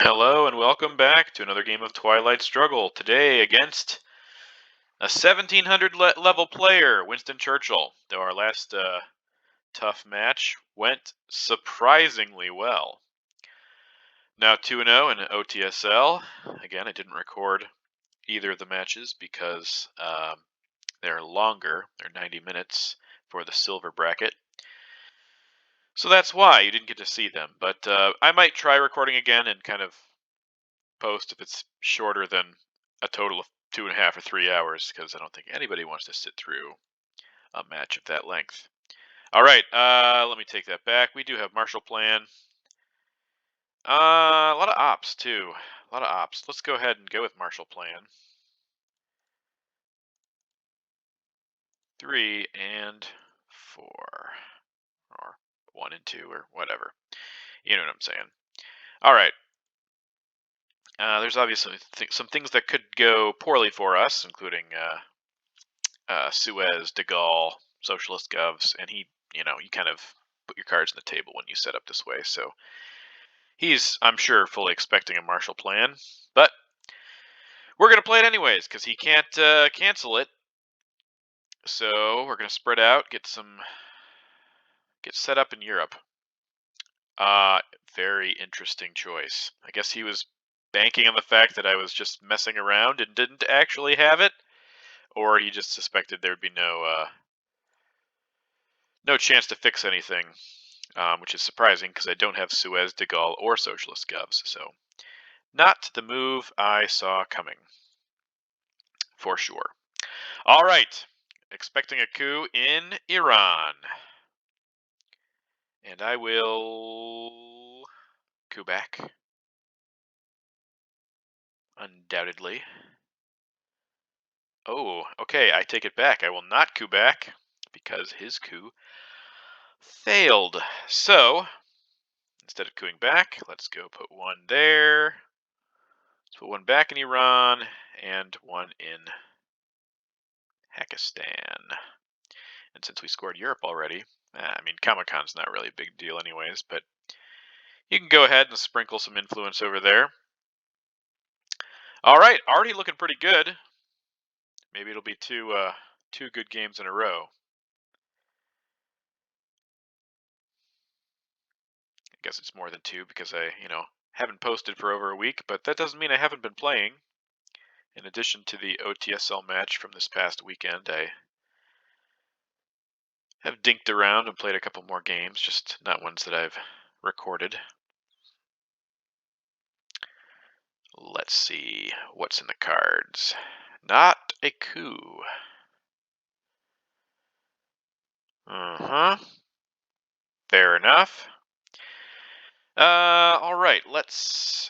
Hello and welcome back to another game of Twilight Struggle. Today against a 1700 level player, Winston Churchill. Though our last tough match went surprisingly well. Now 2-0 in OTSL. Again, I didn't record either of the matches because they're longer. They're 90 minutes for the silver bracket. So that's why you didn't get to see them. But I might try recording again and kind of post if it's shorter than a total of 2.5 or 3 hours, because I don't think anybody wants to sit through a match of that length. All right, let me take that back. We do have Marshall Plan. A lot of ops too. A lot of ops. Let's go ahead and go with Marshall Plan. 3 and 4, or 1 and 2, or whatever. You know what I'm saying. All right. There's obviously some things that could go poorly for us, including Suez, de Gaulle, socialist govs, and you kind of put your cards on the table when you set up this way. So he's, I'm sure, fully expecting a Marshall Plan, but we're going to play it anyways because he can't cancel it. So we're going to spread out, get set up in Europe. Very interesting choice. I guess he was banking on the fact that I was just messing around and didn't actually have it, or he just suspected there would be no chance to fix anything, which is surprising because I don't have Suez, de Gaulle, or socialist govs. So not the move I saw coming, for sure. All right, expecting a coup in Iran. And I will coup back. Undoubtedly. Oh, okay, I take it back. I will not coup back because his coup failed. So, instead of cooing back, let's go put one there. Let's put one back in Iran and one in Pakistan. And since we scored Europe already, I mean, Comic-Con's not really a big deal anyways, but you can go ahead and sprinkle some influence over there. All right, already looking pretty good. Maybe it'll be two good games in a row. I guess it's more than two because I, haven't posted for over a week, but that doesn't mean I haven't been playing. In addition to the OTSL match from this past weekend, I have dinked around and played a couple more games, just not ones that I've recorded. Let's see what's in the cards. Not a coup. Fair enough. All right, let's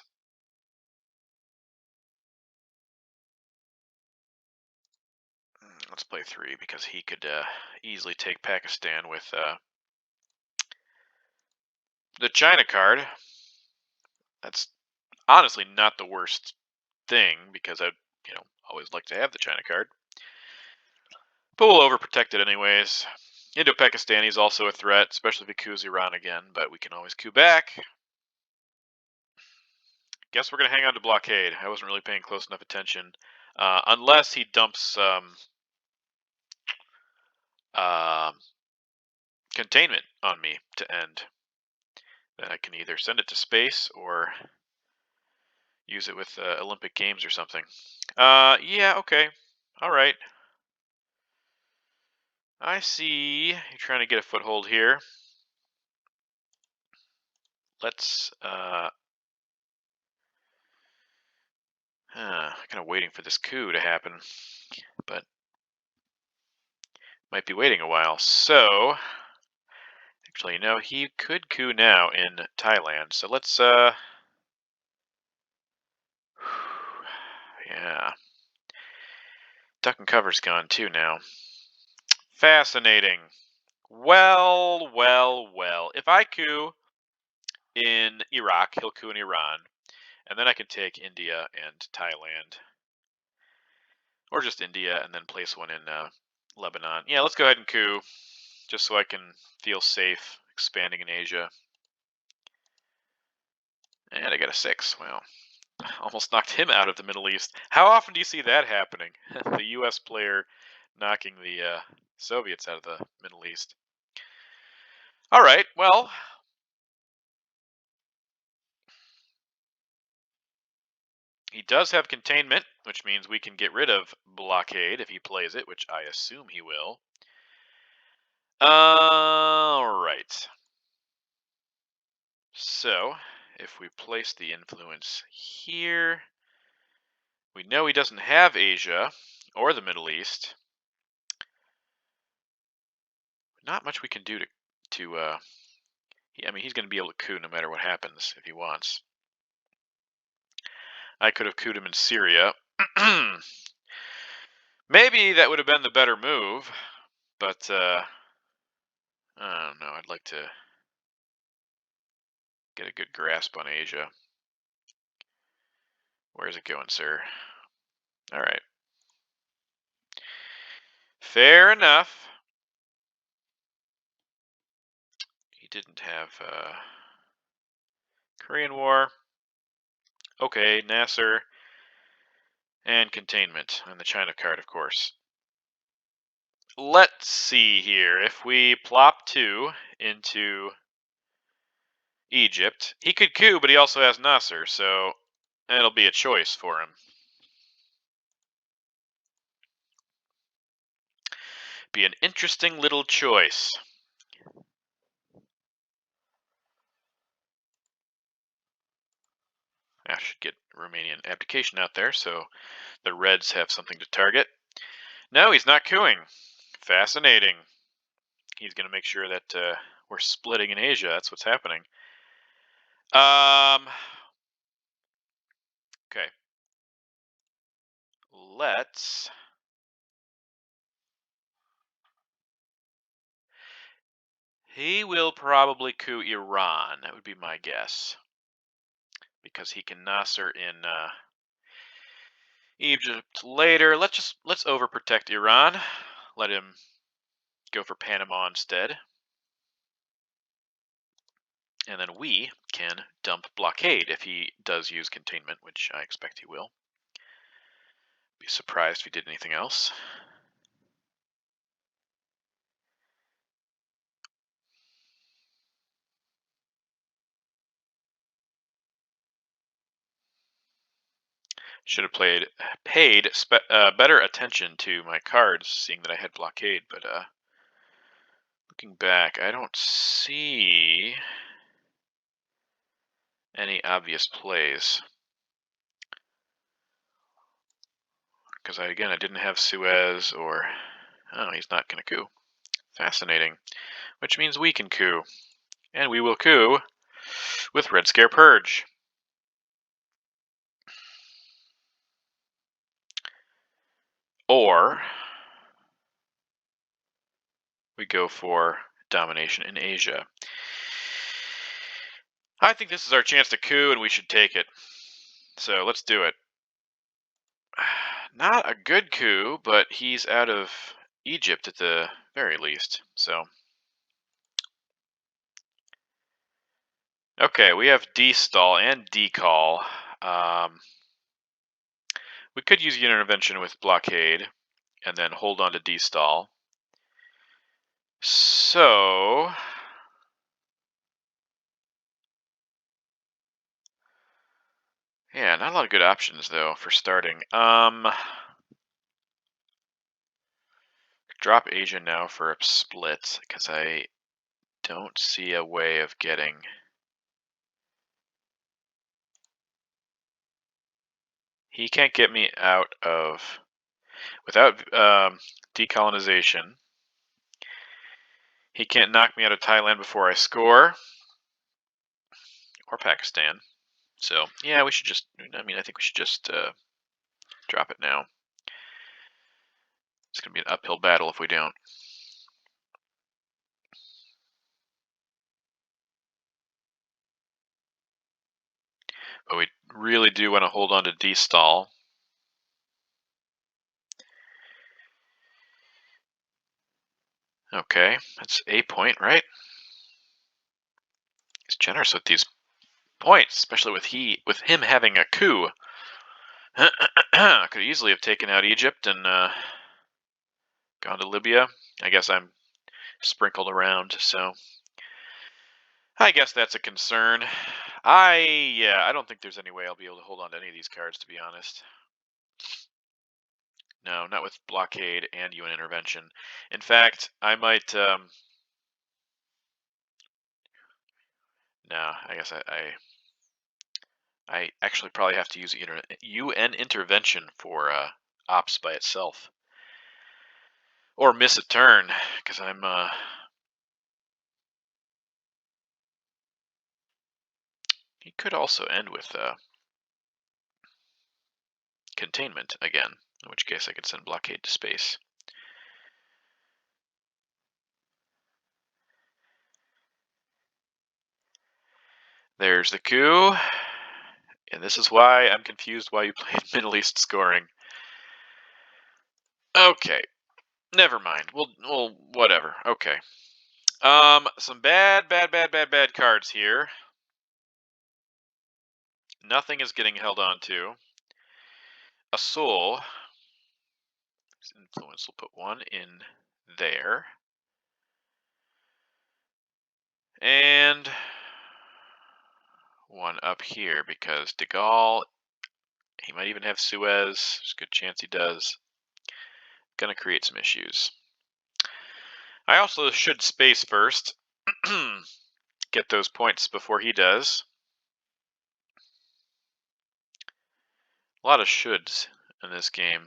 play 3 because he could easily take Pakistan with the China card. That's honestly not the worst thing because I'd, always like to have the China card. But we'll overprotect it anyways. Indo-Pakistani is also a threat, especially if he coups Iran again, but we can always coup back. Guess we're going to hang on to blockade. I wasn't really paying close enough attention. Unless he dumps containment on me to end. Then I can either send it to space or use it with Olympic Games or something. Yeah, okay. All right. I see you're trying to get a foothold here. Let's kind of waiting for this coup to happen, but might be waiting a while. So actually, no, he could coup now in Thailand. So let's yeah. Duck and cover's gone too now. Fascinating. Well. If I coup in Iraq, he'll coup in Iran. And then I can take India and Thailand. Or just India and then place one in Lebanon. Yeah, let's go ahead and coup. Just so I can feel safe expanding in Asia. And I got a 6. Well, almost knocked him out of the Middle East. How often do you see that happening? The U.S. player knocking the Soviets out of the Middle East. All right, well, he does have containment, which means we can get rid of blockade if he plays it, which I assume he will. All right. So, if we place the influence here, we know he doesn't have Asia or the Middle East. Not much we can do I mean, he's going to be able to coup no matter what happens if he wants. I could have couped him in Syria. Maybe that would have been the better move, but I don't know. I'd like to get a good grasp on Asia. Where's it going, sir? All right. Fair enough. He didn't have Korean War. Okay, Nasser. And containment on the China card, of course. Let's see here. If we plop 2 into Egypt, he could coup, but he also has Nasser, so it'll be a choice for him. Be an interesting little choice. I should get Romanian abdication out there so the Reds have something to target. No, he's not couing. Fascinating. He's going to make sure that we're splitting in Asia. That's what's happening. Okay. Let's... He will probably coup Iran. That would be my guess. Because he can Nasser in Egypt later. Let's overprotect Iran. Let him go for Panama instead. And then we can dump blockade if he does use containment, which I expect he will. Be surprised if he did anything else. Should have paid better attention to my cards, seeing that I had blockade. But looking back, I don't see any obvious plays. Because I didn't have Suez or... Oh, he's not going to coup. Fascinating. Which means we can coup. And we will coup with Red Scare Purge. Or we go for domination in Asia. I think this is our chance to coup and we should take it. So let's do it. Not a good coup, but he's out of Egypt at the very least. So okay, we have D-stall and D-call. We could use unit intervention with blockade and then hold on to D-stall. So yeah, not a lot of good options though for starting. Drop Asia now for a split because I don't see a way of getting... He can't get me out of... Without decolonization, he can't knock me out of Thailand before I score. Or Pakistan. So, yeah, we should just... I think we should just drop it now. It's going to be an uphill battle if we don't. But we really do want to hold on to D-stall. Okay, that's a point, right? He's generous with these points, especially with him having a coup. Could easily have taken out Egypt and gone to Libya. I guess I'm sprinkled around, so I guess that's a concern. I don't think there's any way I'll be able to hold on to any of these cards, to be honest. No, not with blockade and UN intervention. In fact, I might. No, I guess I actually probably have to use UN intervention for ops by itself, or miss a turn because I'm. He could also end with containment again, in which case I could send blockade to space. There's the coup. And this is why I'm confused why you played Middle East scoring. Okay. Never mind. Well, whatever. Okay. Some bad cards here. Nothing is getting held on to. A soul. Influence will put one in there. And one up here because De Gaulle, he might even have Suez. There's a good chance he does. Gonna create some issues. I also should space first. Get those points before he does. A lot of shoulds in this game.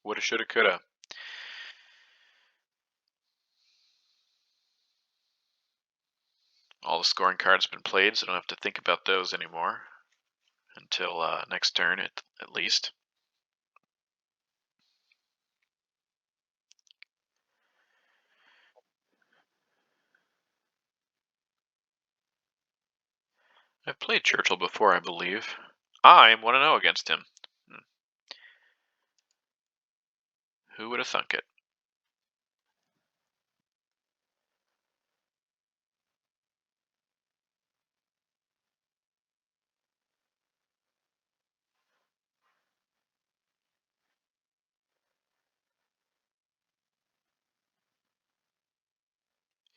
Woulda, shoulda, coulda. All the scoring cards have been played, so I don't have to think about those anymore until next turn at least. I've played Churchill before, I believe. I'm 1-0 against him. Who would have thunk it?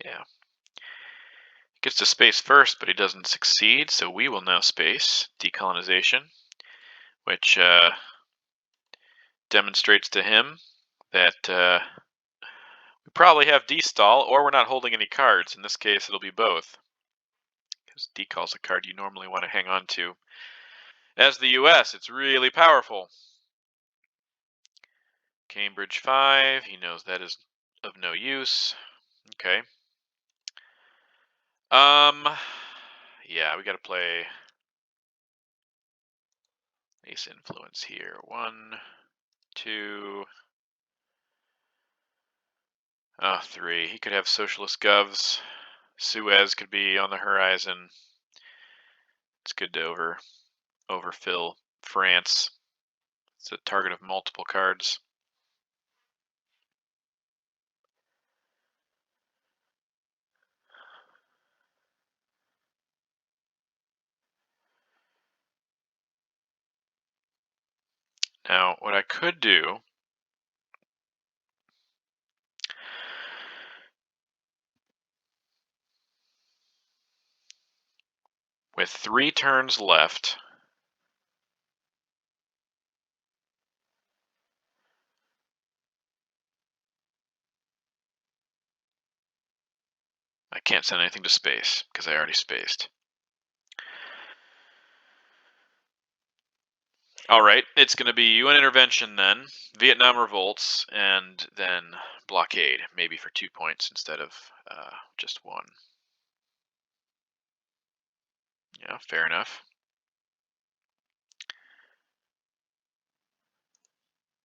Yeah. Gets to space first, but he doesn't succeed, so we will now space decolonization, which demonstrates to him that we probably have destall, or we're not holding any cards. In this case, it'll be both, because decall's a card you normally want to hang on to. As the US, it's really powerful. Cambridge 5, he knows that is of no use. Okay. Yeah, we gotta play ace influence here. 1, 2, 3. He could have socialist govs. Suez could be on the horizon. It's good to overfill France. It's a target of multiple cards. Now, what I could do with 3 turns left, I can't send anything to space because I already spaced. All right, it's going to be UN intervention then, Vietnam revolts, and then blockade, maybe for 2 points instead of just 1. Yeah, fair enough.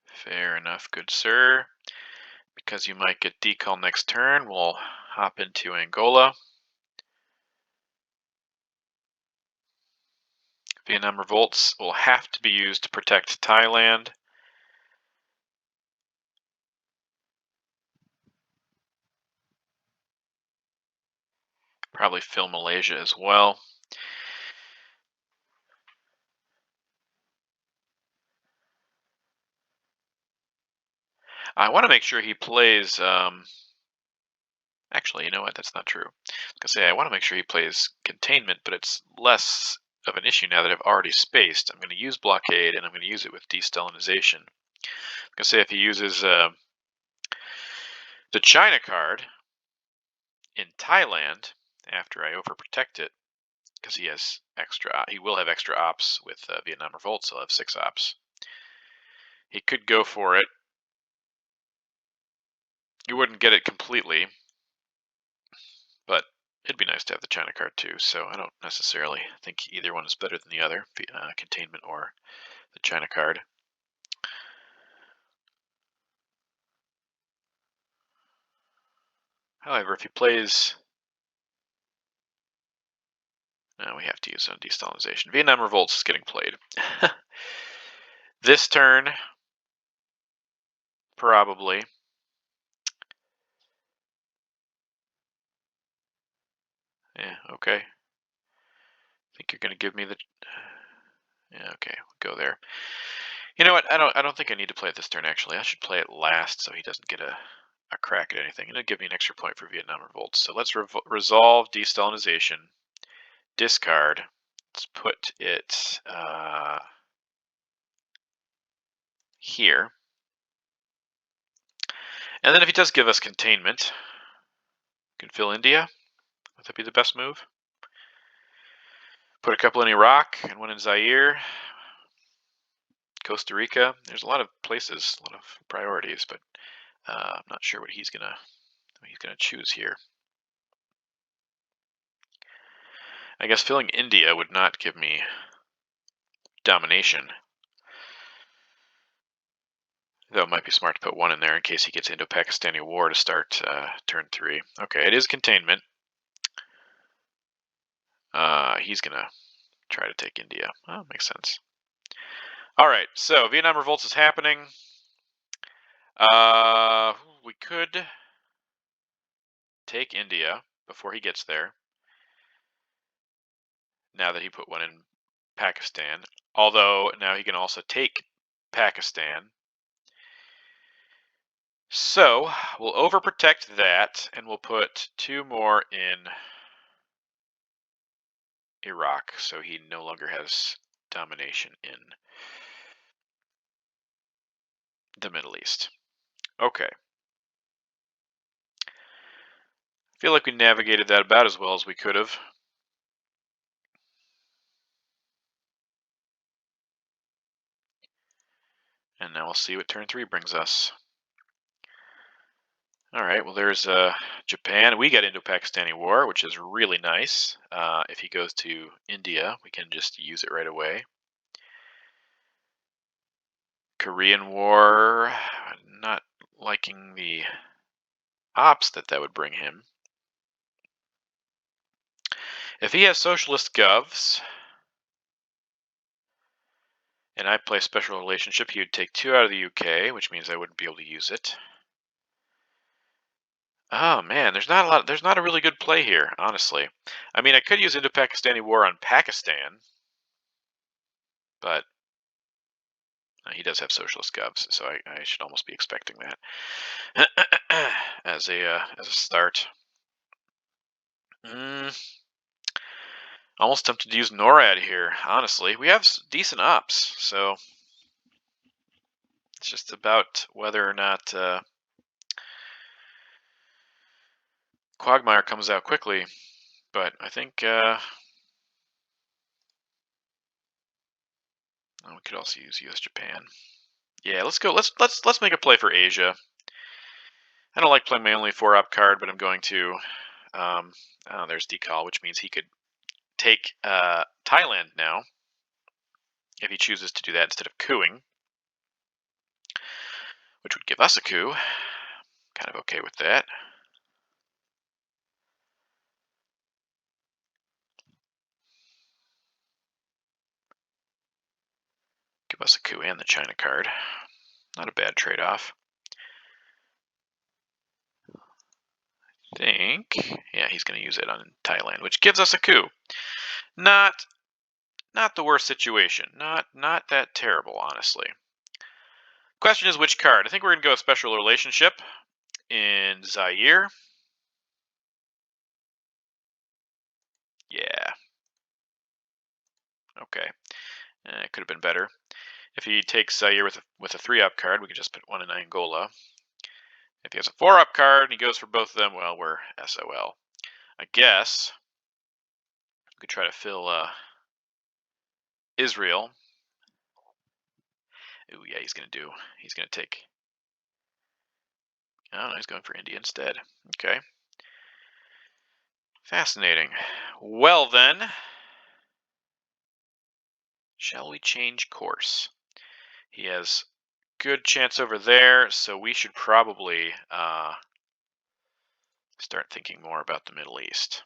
Fair enough, good sir. Because you might get decall next turn, we'll hop into Angola. Vietnam revolts will have to be used to protect Thailand. Probably fill Malaysia as well. I want to make sure he plays. Actually, you know what? That's not true. I was gonna say I want to make sure he plays containment, but it's less of an issue now that I've already spaced. I'm going to use blockade, and I'm going to use it with destalinization. I'm gonna say if he uses the China card in Thailand after I overprotect it, because he has extra. He will have extra ops with Vietnam Revolt, so he'll have 6 ops. He could go for it. You wouldn't get it completely, but it'd be nice to have the China card too. So I don't necessarily think either one is better than the other, containment or the China card. However, if he plays, we have to use a destalinization. Vietnam Revolt is getting played. This turn, probably. Yeah, okay. I think you're going to give me the. Yeah, okay, we'll go there. You know what? I don't think I need to play it this turn. Actually, I should play it last so he doesn't get a crack at anything. It'll give me an extra point for Vietnam Revolt. So let's resolve destalinization. Discard. Let's put it here. And then if he does give us containment, we can fill India. Would that be the best move? Put a couple in Iraq and one in Zaire. Costa Rica. There's a lot of places, a lot of priorities, but I'm not sure what he's gonna choose here. I guess filling India would not give me domination. Though it might be smart to put one in there in case he gets into a Pakistani war to start turn 3. Okay, it is containment. He's gonna try to take India. Oh, makes sense. All right, so Vietnam Revolts is happening. We could take India before he gets there. Now that he put one in Pakistan, although now he can also take Pakistan. So we'll overprotect that, and we'll put 2 more in Iraq, so he no longer has domination in the Middle East. Okay. I feel like we navigated that about as well as we could have. And now we'll see what turn 3 brings us. All right, well, there's Japan. We got into a Pakistani war, which is really nice. If he goes to India, we can just use it right away. Korean War, not liking the ops that would bring him. If he has socialist govs, and I play special relationship, he would take 2 out of the UK, which means I wouldn't be able to use it. Oh man, there's not a really good play here, honestly. I mean, I could use Indo-Pakistani war on Pakistan, but he does have socialist govs, so I should almost be expecting that as a start. Almost tempted to use NORAD here, honestly. We have decent ops, so it's just about whether or not Quagmire comes out quickly. But I think we could also use U.S. Japan. Yeah, let's go. Let's make a play for Asia. I don't like playing my only 4-op card, but I'm going to. There's decal, which means he could take Thailand now if he chooses to do that instead of cooing, which would give us a coup. Kind of okay with that. Give us a coup and the China card. Not a bad trade-off. think, yeah, he's going to use it on Thailand, which gives us a coup. Not the worst situation. Not that terrible, honestly. Question is which card? I think we're going to go with special relationship in Zaire. Yeah. Okay. It could have been better. If he takes Zaire with a 3-up card, we could just put one in Angola. If he has a 4-up card and he goes for both of them, well, we're SOL. I guess we could try to fill Israel. Ooh, yeah, he's going to take, oh, no, he's going for India instead. Okay. Fascinating. Well, then, shall we change course? He has good chance over there, so we should probably start thinking more about the Middle East.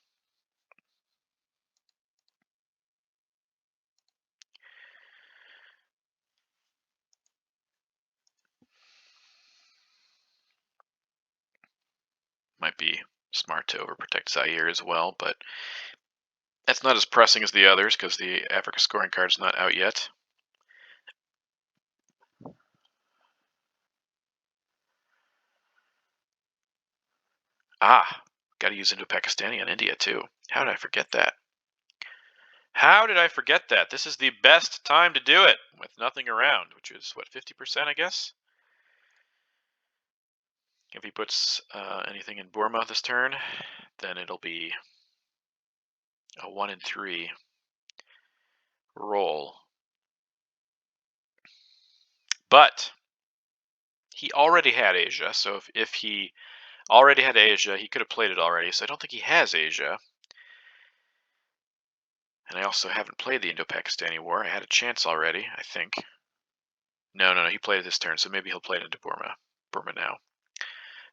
Might be smart to overprotect Zaire as well, but that's not as pressing as the others because the Africa scoring card's not out yet. Ah, got to use Indo-Pakistani on India too. How did I forget that? How did I forget that? This is the best time to do it with nothing around, which is, what, 50%, I guess? If he puts anything in Burma this turn, then it'll be a 1 in 3 roll. But he already had Asia, so if he already had Asia, he could have played it already, so I don't think he has Asia. And I also haven't played the Indo-Pakistani War. I had a chance already, I think. No, he played it this turn, so maybe he'll play it into Burma now.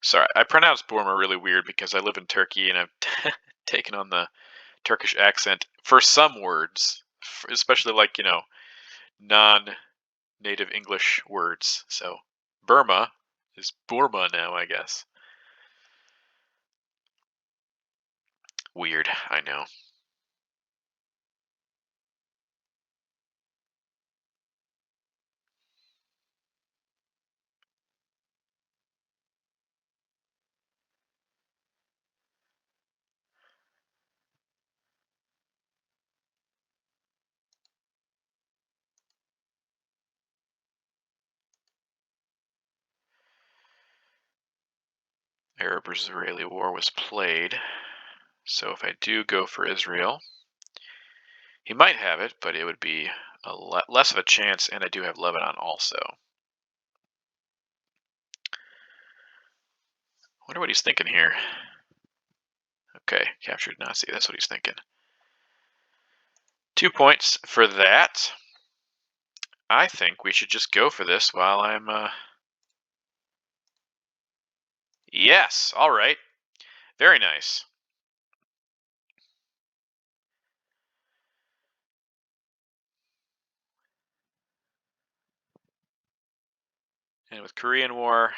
Sorry, I pronounce Burma really weird because I live in Turkey and I've taken on the Turkish accent for some words, especially like, non-native English words. So Burma is Burma now, I guess. Weird, I know. Arab-Israeli war was played. So if I do go for Israel, he might have it, but it would be a less of a chance, and I do have Lebanon also. Wonder what he's thinking here. Okay, captured Nazi, that's what he's thinking. 2 points for that. I think we should just go for this while I'm, Yes, alright. Very nice. And with Korean War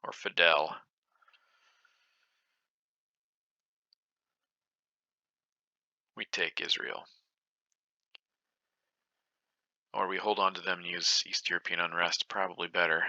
or Fidel, we take Israel. Or we hold on to them and use East European unrest, probably better.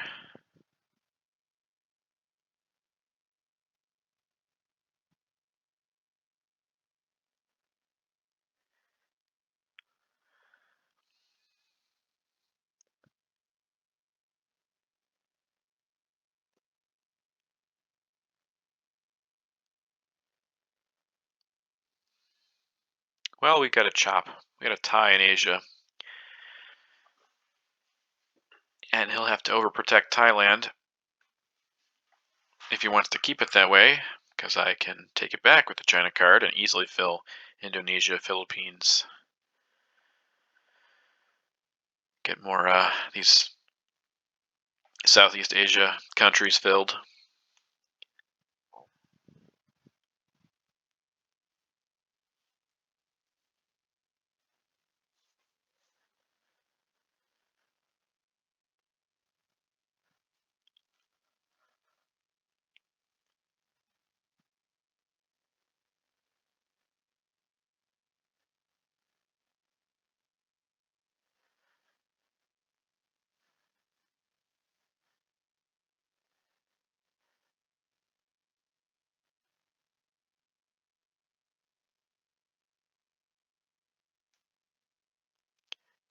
Well, we got a chop. We got a tie in Asia. And he'll have to overprotect Thailand if he wants to keep it that way, because I can take it back with the China card and easily fill Indonesia, Philippines. Get more these Southeast Asia countries filled.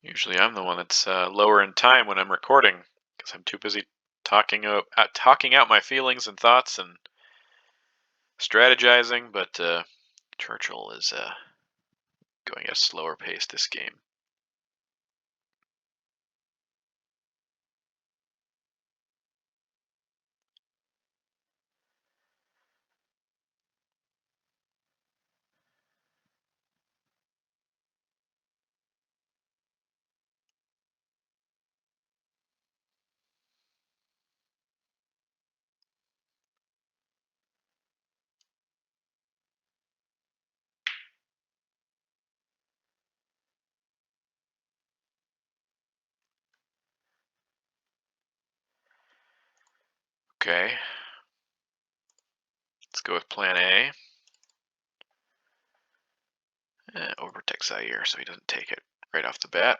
Usually I'm the one that's lower in time when I'm recording because I'm too busy talking out my feelings and thoughts and strategizing. But Churchill is going at a slower pace this game. Okay, let's go with Plan A. Overprotect Zaire so he doesn't take it right off the bat.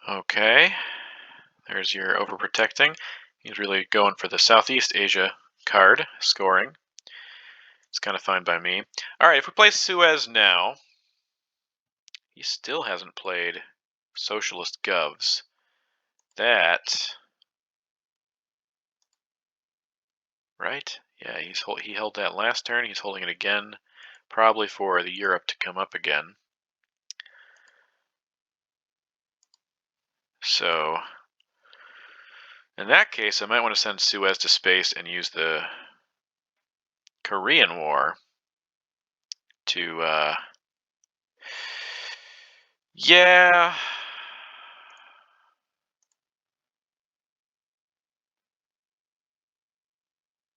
Okay, there's your overprotecting. He's really going for the Southeast Asia card, scoring. It's kind of fine by me. All right, if we play Suez now, he still hasn't played Socialist Govs. That, right? Yeah, he held that last turn. He's holding it again, probably for the Europe to come up again. So, in that case, I might want to send Suez to space and use the Korean War to, yeah.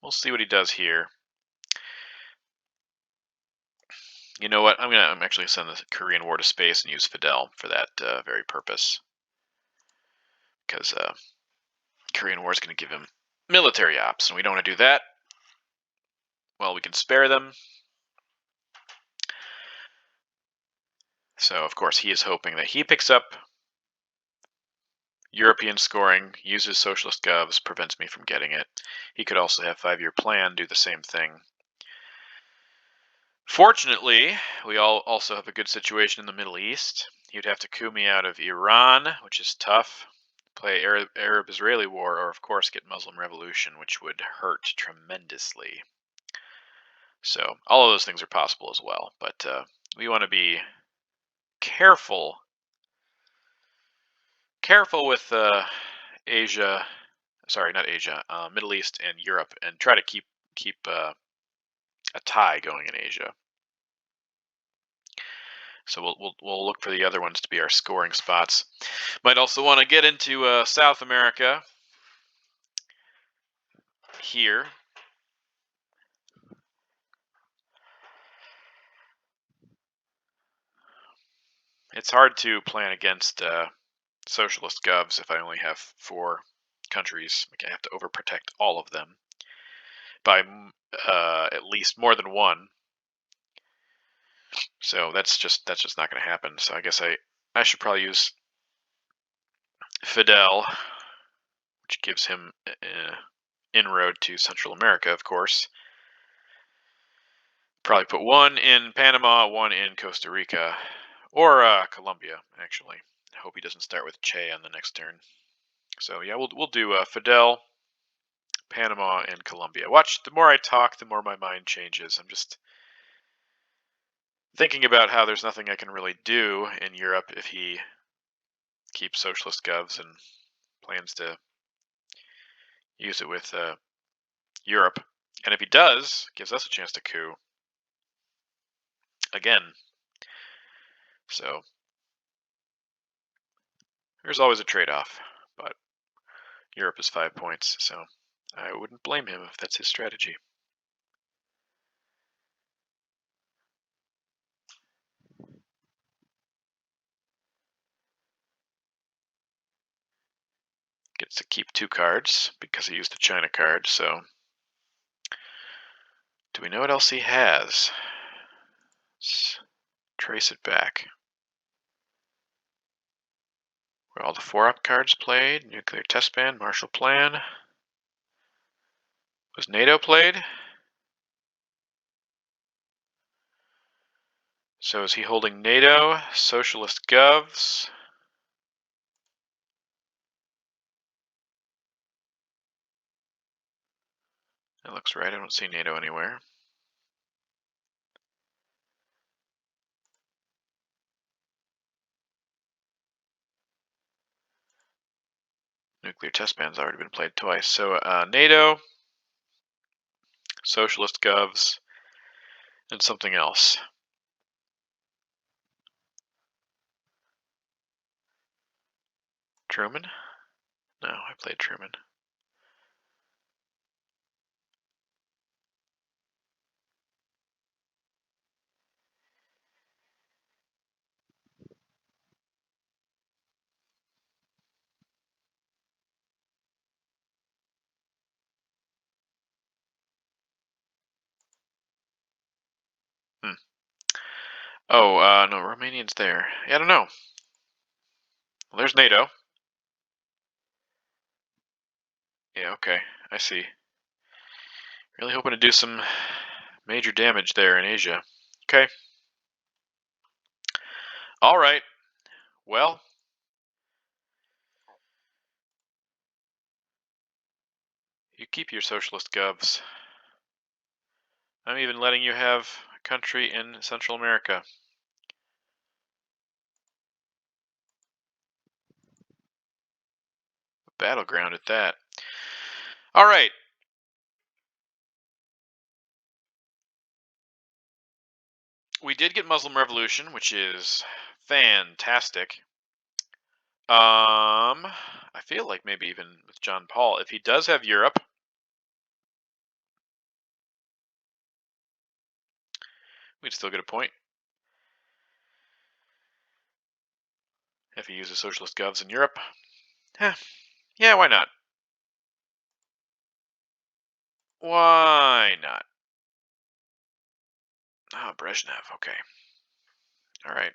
We'll see what he does here. You know what? I'm actually send the Korean War to space and use Fidel for that very purpose, because Korean War is going to give him military ops, and we don't want to do that. Well, we can spare them. So, of course, he is hoping that he picks up European scoring, uses socialist govs, prevents me from getting it. He could also have 5-year plan, do the same thing. Fortunately, we also have a good situation in the Middle East. He would have to coup me out of Iran, which is tough. Play Arab-Israeli war, or of course get Muslim revolution, which would hurt tremendously. So all of those things are possible as well, but we want to be careful with Asia. Sorry, not Asia. Middle East and Europe, and try to keep a tie going in Asia. So we'll look for the other ones to be our scoring spots. Might also want to get into South America here. It's hard to plan against socialist govs if I only have 4 countries. I have to overprotect all of them by at least more than one. So that's just not going to happen. So I guess I should probably use Fidel, which gives him inroad to Central America, of course. Probably put 1 in Panama, 1 in Costa Rica, or Colombia, actually. I hope he doesn't start with Che on the next turn. So yeah, we'll do Fidel, Panama, and Colombia. Watch, the more I talk, the more my mind changes. I'm just thinking about how there's nothing I can really do in Europe if he keeps socialist govs and plans to use it with Europe. And if he does, gives us a chance to coup again. So there's always a trade-off, but Europe is 5 points, so I wouldn't blame him if that's his strategy. Gets to keep 2 cards because he used the China card, so do we know what else he has? trace it back. Where all the 4-up cards played, nuclear test ban, Marshall Plan. Was NATO played? So is he holding NATO, socialist govs? That looks right. I don't see NATO anywhere. Nuclear test ban's already been played twice. So NATO, socialist govs, and something else. Truman? No, I played Truman. Oh, no, Romanian's there. Yeah, I don't know. Well, there's NATO. Yeah, okay, I see. Really hoping to do some major damage there in Asia. Okay. All right. Well, you keep your socialist govs. I'm even letting you have a country in Central America. Battleground at that. All right. We did get Muslim Revolution, which is fantastic. I feel like maybe even with John Paul, if he does have Europe, we'd still get a point. If he uses socialist govs in Europe, yeah, why not? Why not? Oh, Brezhnev, okay. All right.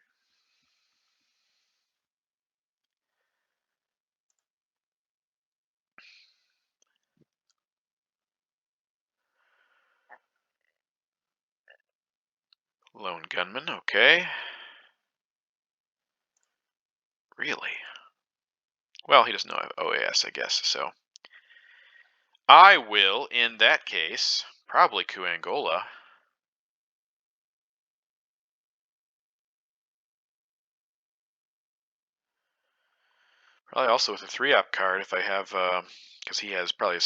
Lone gunman, okay. Really? Well, he doesn't know OAS, I guess, so. I will, in that case, probably coup Angola. Probably also with a 3-op card if I have, because he has probably,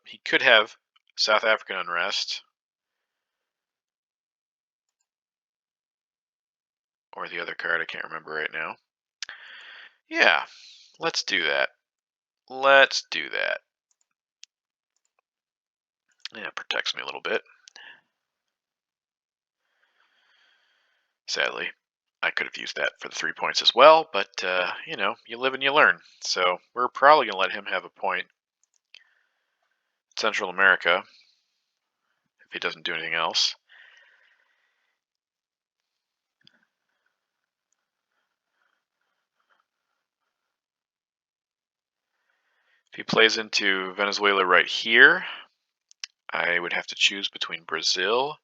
he could have South African unrest. Or the other card, I can't remember right now. Yeah, let's do that. Let's do that. Yeah, it protects me a little bit. Sadly, I could have used that for the 3 points as well, but, you know, you live and you learn. So we're probably going to let him have a point. Central America, if he doesn't do anything else. If he plays into Venezuela right here, I would have to choose between Brazil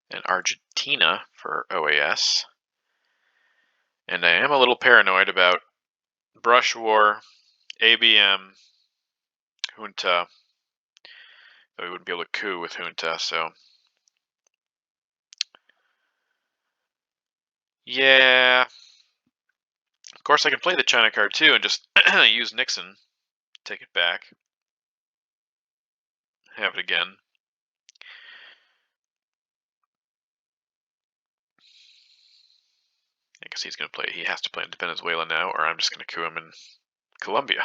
and Argentina for OAS. And I am a little paranoid about brush war, ABM, junta. We wouldn't be able to coup with junta, so. Yeah. Of course, I can play the China card too and just use Nixon, take it back, have it again. I guess he's going to play. He has to play into Venezuela now, or I'm just going to coup him in Colombia.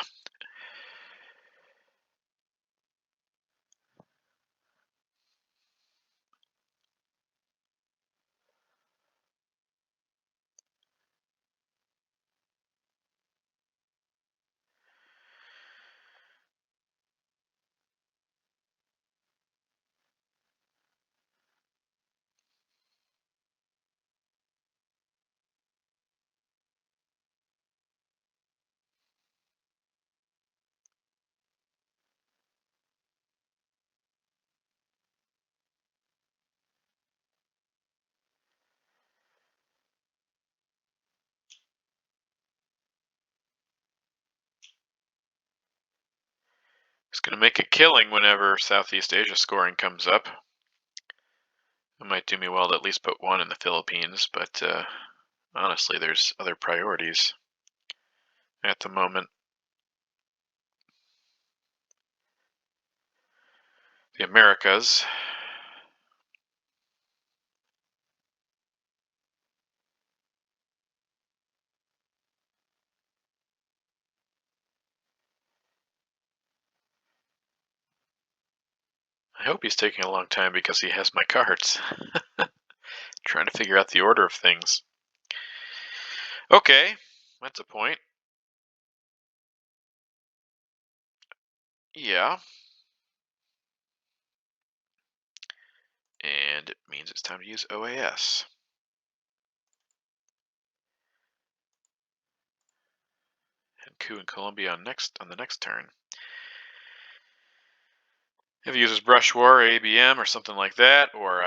It's going to make a killing whenever Southeast Asia scoring comes up. It might do me well to at least put one in the Philippines, but honestly, there's other priorities at the moment. The Americas. I hope he's taking a long time because he has my cards. Trying to figure out the order of things. Okay, that's a point. Yeah. And it means it's time to use OAS. And coup in Colombia on the next turn. If he uses Brush War, ABM, or something like that, or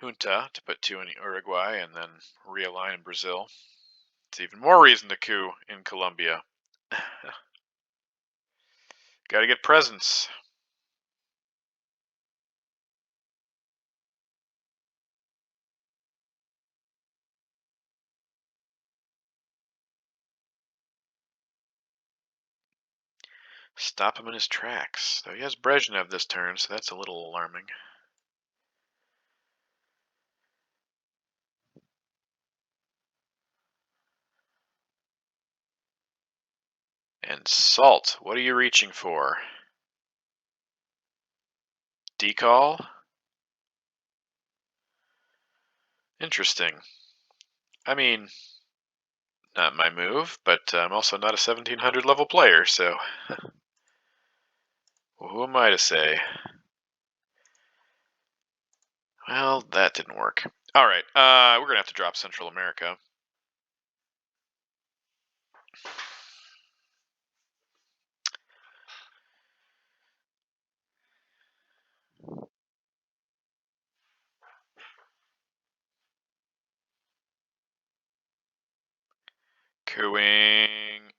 Junta to put 2 in Uruguay and then realign in Brazil, it's even more reason to coup in Colombia. Gotta get presents. Stop him in his tracks. Though he has Brezhnev this turn, so that's a little alarming. And Salt, what are you reaching for? Decall? Interesting. I mean, not my move, but I'm also not a 1700 level player, so who am I to say? Well, that didn't work. All right, we're gonna have to drop Central America. Cooing.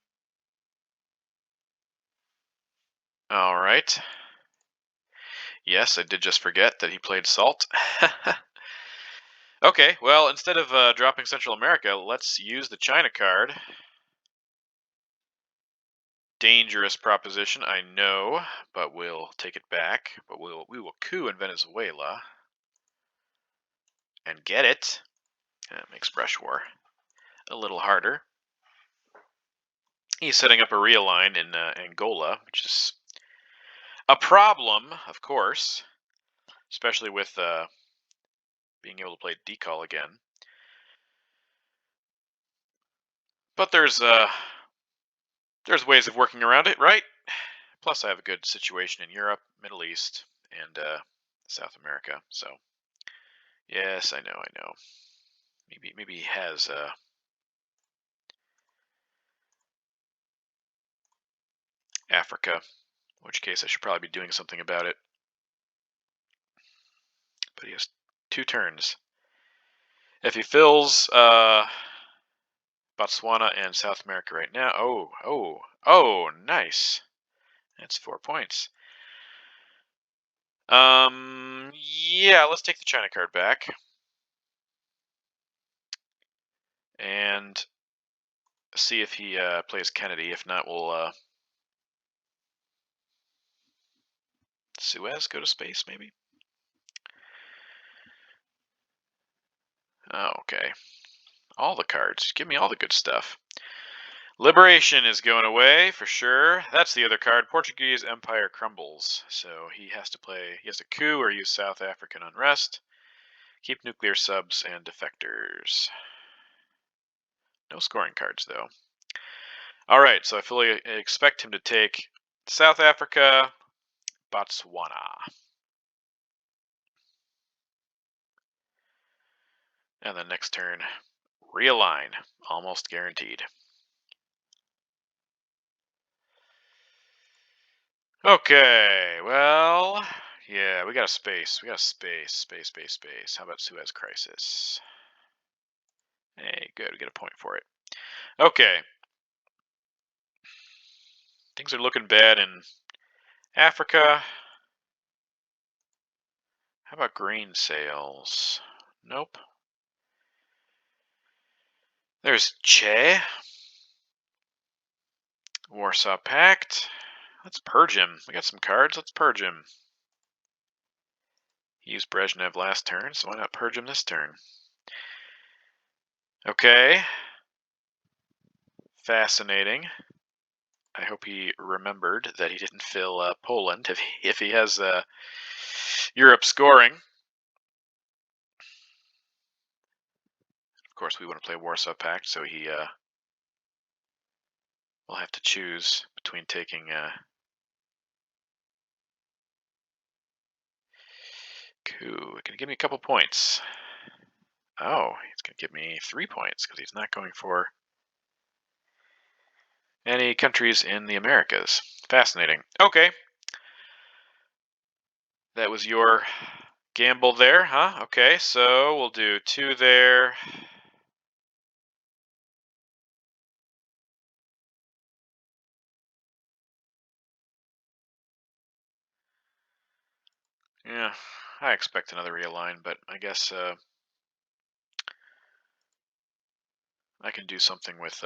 All right. Yes, I did just forget that he played Salt. Okay, well, instead of dropping Central America, let's use the China card. Dangerous proposition, I know, but we'll take it back. But we will coup in Venezuela and get it. That makes Brush War a little harder. He's setting up a realign in Angola, which is a problem, of course, especially with being able to play Decall again. But there's ways of working around it, right? Plus, I have a good situation in Europe, Middle East, and South America. So, yes, I know. Maybe he has Africa, in which case I should probably be doing something about it. But he has 2 turns. If he fills Botswana and South America right now, oh, nice. That's 4 points. Yeah, let's take the China card back. And see if he plays Kennedy. If not, we'll Suez go to space, maybe? Oh, okay. All the cards. Give me all the good stuff. Liberation is going away, for sure. That's the other card. Portuguese Empire crumbles. So he has to coup or use South African unrest. Keep nuclear subs and defectors. No scoring cards, though. Alright, so I fully expect him to take South Africa, Botswana. And then next turn, realign. Almost guaranteed. Okay, well, yeah, we got a space. Space. How about Suez Crisis? Hey, good, we get a point for it. Okay. Things are looking bad in Africa. How about grain sales? Nope. There's Che. Warsaw Pact. Let's purge him. We got some cards. Let's purge him. He used Brezhnev last turn, so why not purge him this turn? Okay. Fascinating. I hope he remembered that he didn't fill Poland if he has Europe scoring. Of course, we want to play Warsaw Pact, so he will have to choose between taking. Cool. Can you give me a couple points? Oh, he's going to give me 3 points because he's not going for any countries in the Americas. Fascinating. Okay. That was your gamble there, huh? Okay, so we'll do 2 there. Yeah, I expect another realign, but I guess I can do something with,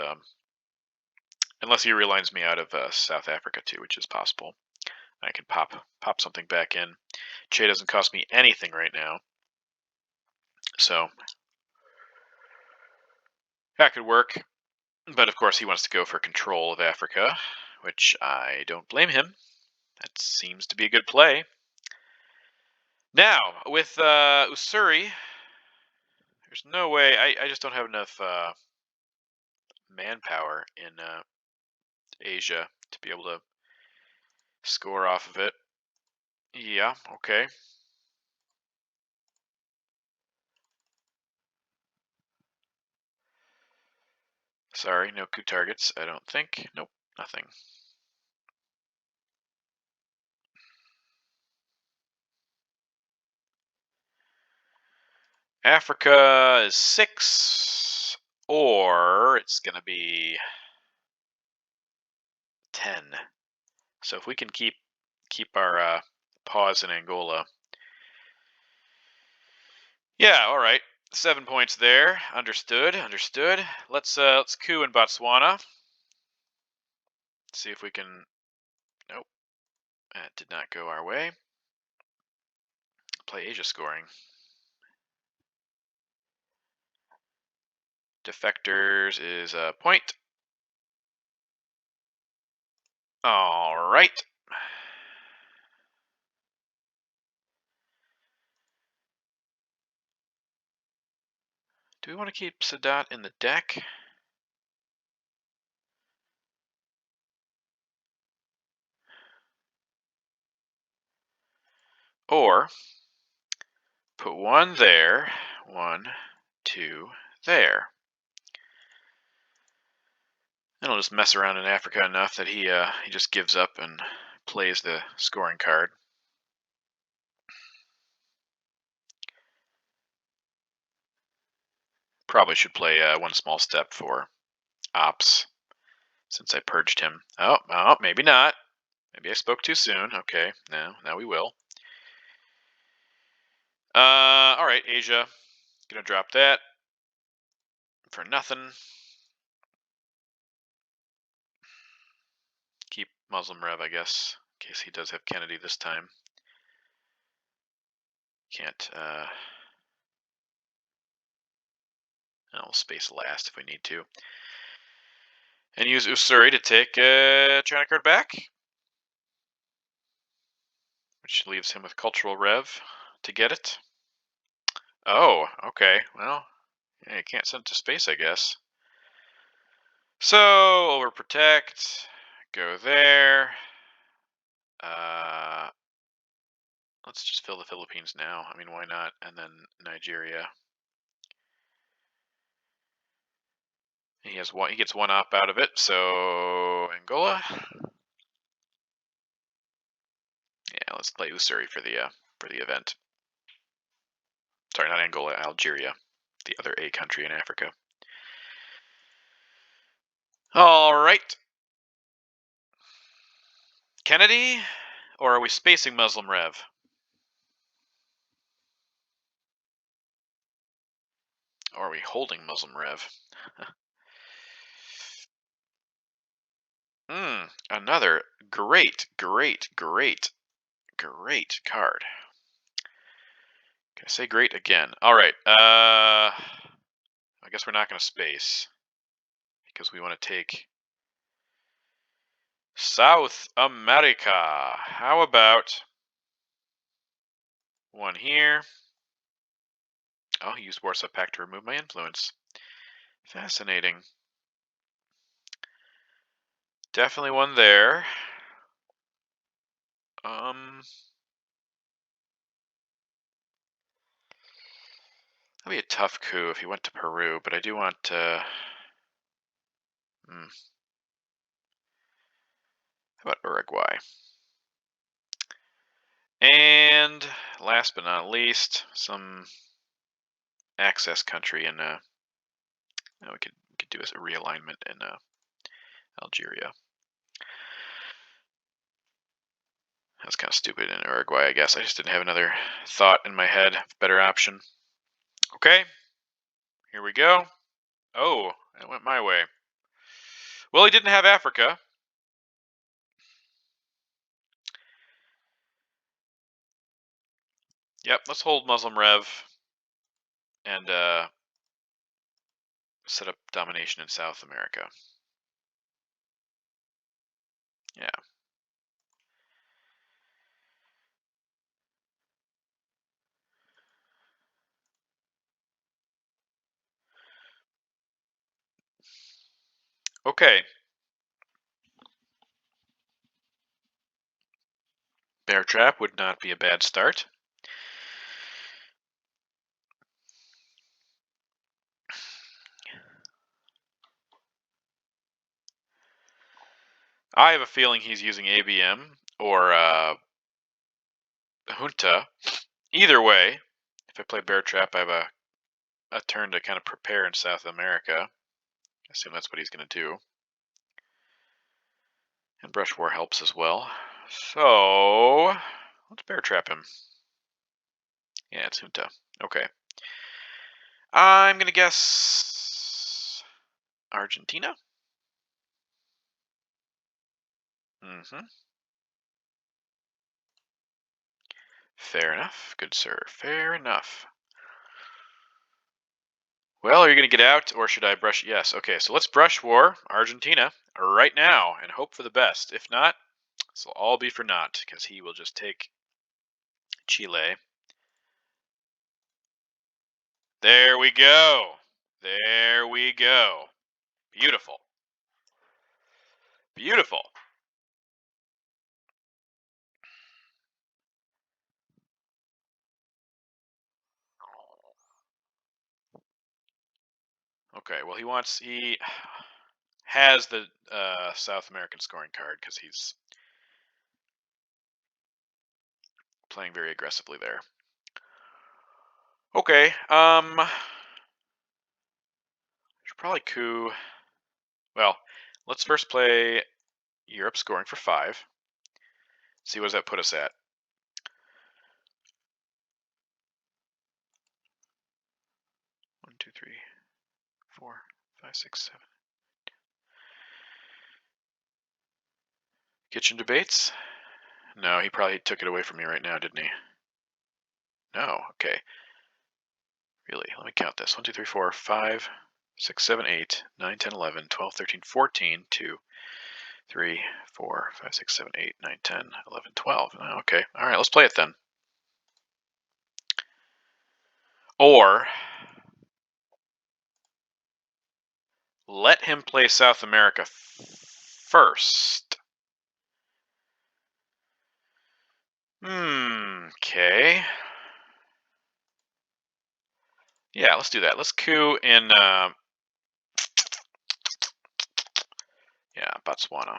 unless he realigns me out of South Africa too, which is possible. I can pop something back in. Che doesn't cost me anything right now, so that could work. But of course, he wants to go for control of Africa, which I don't blame him. That seems to be a good play. Now, with Ussuri, there's no way. I just don't have enough manpower in Asia to be able to score off of it. Yeah, okay. Sorry, no coup targets, I don't think. Nope, nothing. Africa is 6, or it's going to be 10. So if we can keep our pause in Angola. Yeah, all right. 7 points there. Understood. Let's coup in Botswana. See if we can. Nope, that did not go our way. Play Asia scoring. Defectors is a point. All right. Do we want to keep Sadat in the deck? Or put 1 there, 1, 2 there. And I'll just mess around in Africa enough that he just gives up and plays the scoring card. Probably should play 1 small step for ops since I purged him. Oh, maybe not. Maybe I spoke too soon. Okay, now we will. All right, Asia. Gonna drop that for nothing. Keep Muslim Rev, I guess, in case he does have Kennedy this time. Can't. I'll space last if we need to. And use Ussuri to take China card back, which leaves him with Cultural Rev to get it. Oh, okay. Well, yeah, you can't send it to space, I guess. So, overprotect. Go there. Let's just fill the Philippines now. I mean, why not? And then Nigeria. He gets 1 op out of it. So Angola. Yeah, let's play Ussuri for the event. Sorry, not Angola, Algeria, the other A country in Africa. All right. Kennedy. Or are we spacing Muslim Rev? Or are we holding Muslim Rev? Another great card. Can I say great again? All right. I guess we're not going to space because we want to take South America. How about one here? Oh, he used Warsaw Pact to remove my influence. Fascinating. Definitely one there. That'd be a tough coup if he went to Peru, but I do want to. How about Uruguay? And last but not least, some access country in we could do a realignment in Algeria. That's kind of stupid in Uruguay, I guess. I just didn't have another thought in my head. Better option. Okay, here we go. Oh, it went my way. Well, he didn't have Africa. Yep, let's hold Muslim Rev and set up domination in South America. Yeah. Okay. Bear Trap would not be a bad start. I have a feeling he's using ABM or Junta. Either way, if I play Bear Trap, I have a turn to kind of prepare in South America. I assume that's what he's going to do. And Brush War helps as well. So, let's Bear Trap him. Yeah, it's Junta. Okay. I'm going to guess Argentina? Fair enough. Good sir. Fair enough. Well, are you going to get out, or should I brush? Yes. Okay, so let's Brush War Argentina right now and hope for the best. If not, this will all be for naught, because he will just take Chile. There we go. There we go. Beautiful. Beautiful. Okay, well, he has the South American scoring card because he's playing very aggressively there. Okay, should probably coup. Well, let's first play Europe scoring for 5. See what does that put us at. One, two, 3, 4, 5, 6, 7. Kitchen debates? No, he probably took it away from me right now, didn't he? No, okay. Really, let me count this. 1, 2, 3, 4, 5, 6, 7, 8, 9, 10, 11, 12, 13, 14, 2, 3, 4, 5, 6, 7, 8, 9, 10, 11, 12. Okay, all right, let's play it then. Or let him play South America first. Okay. Yeah, let's do that. Let's coup in, yeah, Botswana.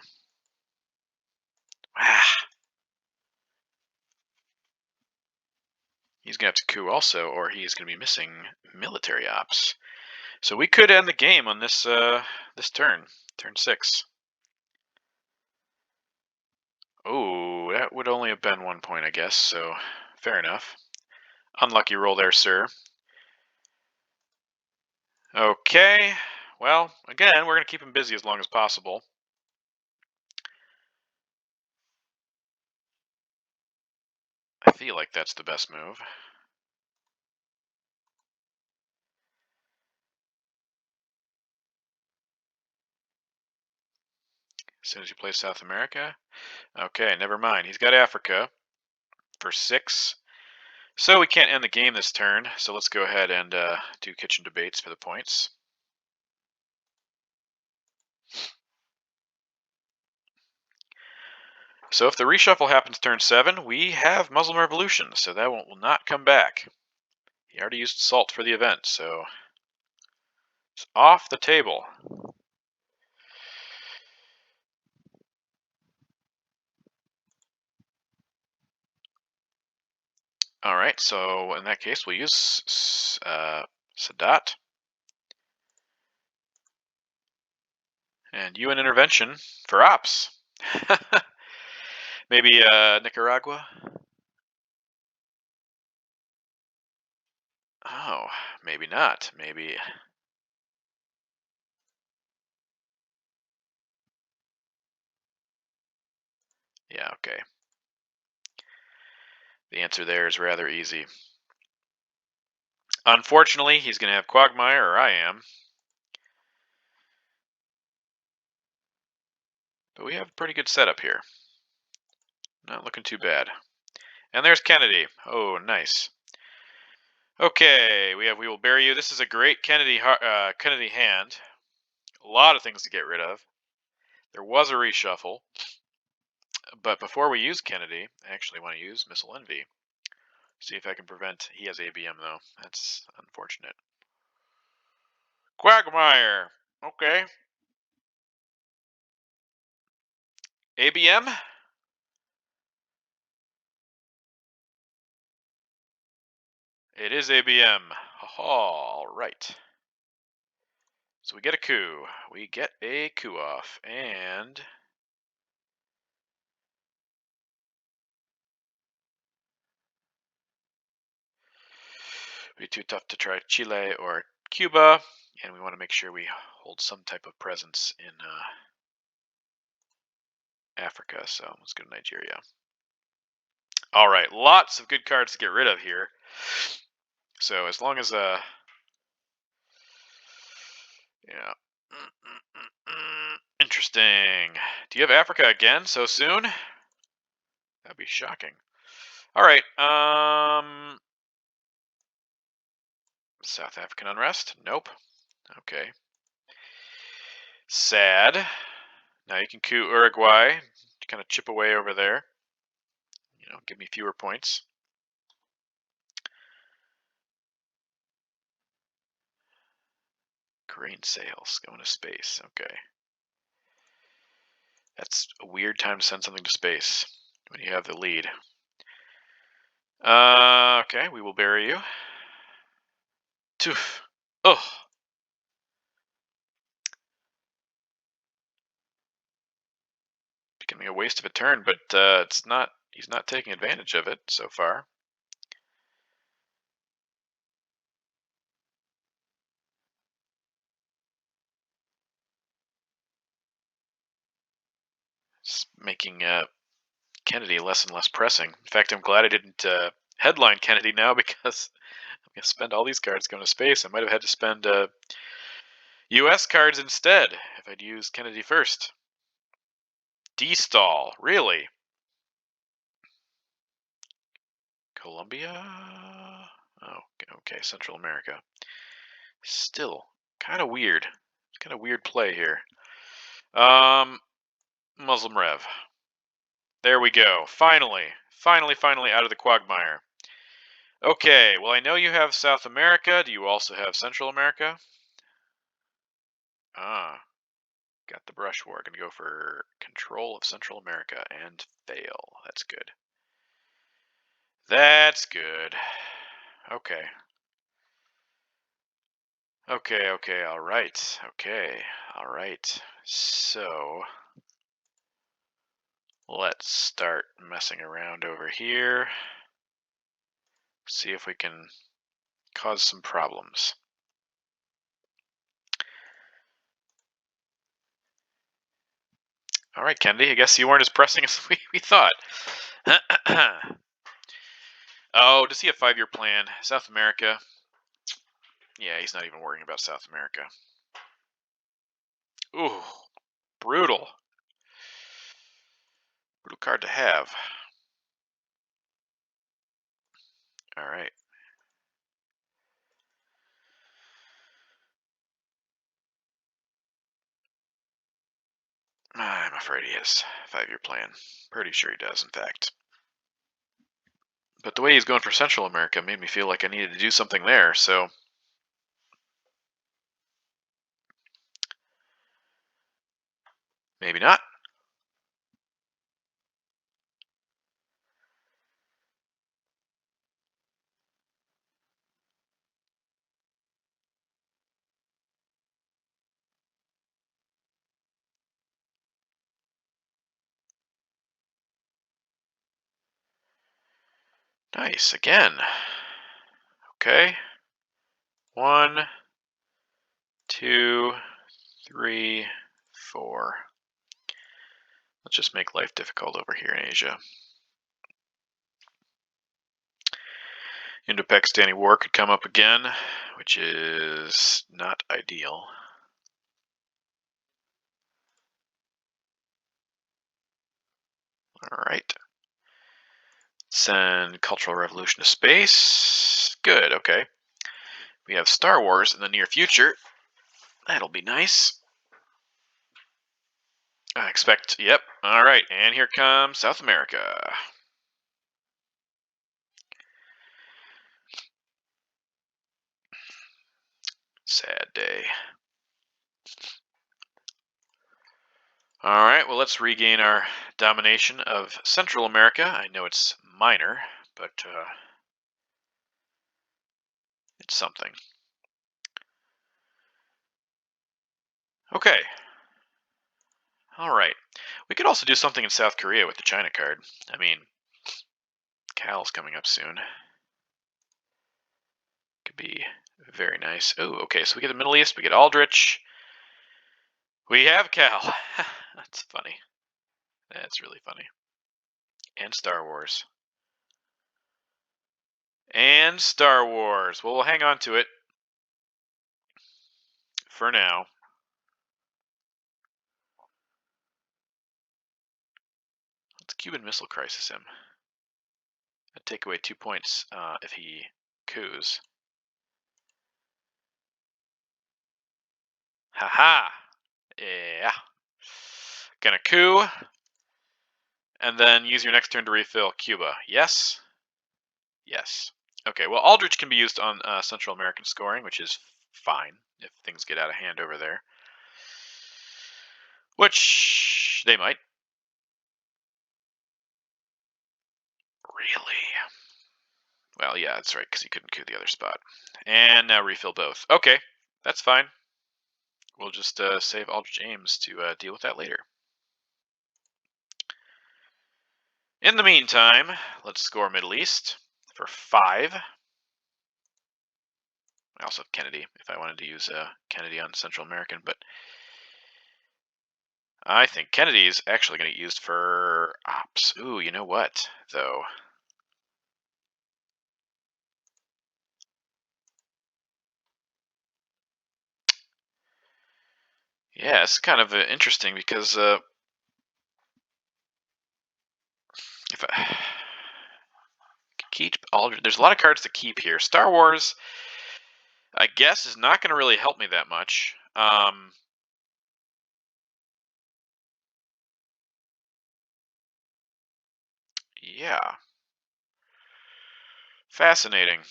He's going to have to coup also, or he's going to be missing military ops. So we could end the game on this this turn 6. Oh, that would only have been 1 point, I guess, so fair enough. Unlucky roll there, sir. Okay, well, again, we're going to keep him busy as long as possible. I feel like that's the best move. As soon as you play South America. Okay, never mind. He's got Africa for 6. So we can't end the game this turn, so let's go ahead and do kitchen debates for the points. So if the reshuffle happens turn 7, we have Muslim Revolution, so that will not come back. He already used salt for the event, so it's off the table. Alright, so in that case, we'll use Sadat. And UN intervention for ops. Maybe Nicaragua? Oh, maybe not. Maybe. Yeah, okay. The answer there is rather easy. Unfortunately, he's going to have Quagmire, or I am. But we have a pretty good setup here. Not looking too bad. And there's Kennedy. Oh, nice. Okay, we will bury you. This is a great Kennedy hand. A lot of things to get rid of. There was a reshuffle. But before we use Kennedy, I actually want to use Missile Envy. See if I can prevent. He has ABM, though. That's unfortunate. Quagmire. Okay. ABM? It is ABM. All right. So we get a coup. We get a coup off. And be too tough to try Chile or Cuba. And we want to make sure we hold some type of presence in Africa. So let's go to Nigeria. All right. Lots of good cards to get rid of here. So as long as yeah. Interesting. Do you have Africa again so soon? That'd be shocking. All right. South African unrest? Nope. Okay. Sad. Now you can coup Uruguay. Kind of chip away over there. You know, give me fewer points. Grain sales going to space. Okay. That's a weird time to send something to space when you have the lead. Okay, we will bury you. Toof. Ugh. Becoming a waste of a turn, but it's not. He's not taking advantage of it so far. It's making Kennedy less and less pressing. In fact, I'm glad I didn't headline Kennedy now because I'm going to spend all these cards going to space. I might have had to spend U.S. cards instead if I'd used Kennedy first. D-stall, really? Colombia? Oh, okay, Central America. Still, kind of weird. Kind of weird play here. Muslim Rev. There we go. Finally out of the quagmire. Okay, well, I know you have South America. Do you also have Central America? Ah, got the brush war. Gonna go for control of Central America and fail. That's good. That's good. Okay. Okay, all right. Okay, all right. So, Let's start messing around over here. See if we can cause some problems. All right, Kennedy, I guess you weren't as pressing as we thought. Oh, does he have a 5-year plan? South America? Yeah, he's not even worrying about South America. Ooh, brutal. Brutal card to have. All right. I'm afraid he has a 5-year plan. Pretty sure he does, in fact. But the way he's going for Central America made me feel like I needed to do something there, so... maybe not. Nice, again. Okay. 1, 2, 3, 4. Let's just make life difficult over here in Asia. Indo-Pakistani War could come up again, which is not ideal. All right. Send Cultural Revolution to space. Good, okay. We have Star Wars in the near future. That'll be nice. I expect, yep. All right, and here comes South America. Sad day. All right, well, let's regain our domination of Central America. I know it's minor, but it's something. Okay. All right. We could also do something in South Korea with the China card. I mean, Cal's coming up soon. Could be very nice. Oh, okay, so we get the Middle East, we get Aldrich. We have Cal. That's funny. That's really funny. And Star Wars. And Star Wars. Well, we'll hang on to it for now. Let's Cuban Missile Crisis him. I'd take away 2 points if he coups. Haha! Yeah. Gonna coup. And then use your next turn to refill Cuba. Yes? Yes. Okay, well, Aldrich can be used on Central American scoring, which is fine if things get out of hand over there. Which they might. Really? Well, yeah, that's right, because he couldn't coup the other spot. And now refill both. Okay, that's fine. We'll just save Aldrich Ames to deal with that later. In the meantime, let's score Middle East for 5. I also have Kennedy, if I wanted to use Kennedy on Central American, but I think Kennedy is actually going to get used for ops. Ooh, you know what, though? Yeah, it's kind of interesting because if I keep Aldrich, there's a lot of cards to keep here. Star Wars, I guess, is not going to really help me that much. Yeah. Fascinating.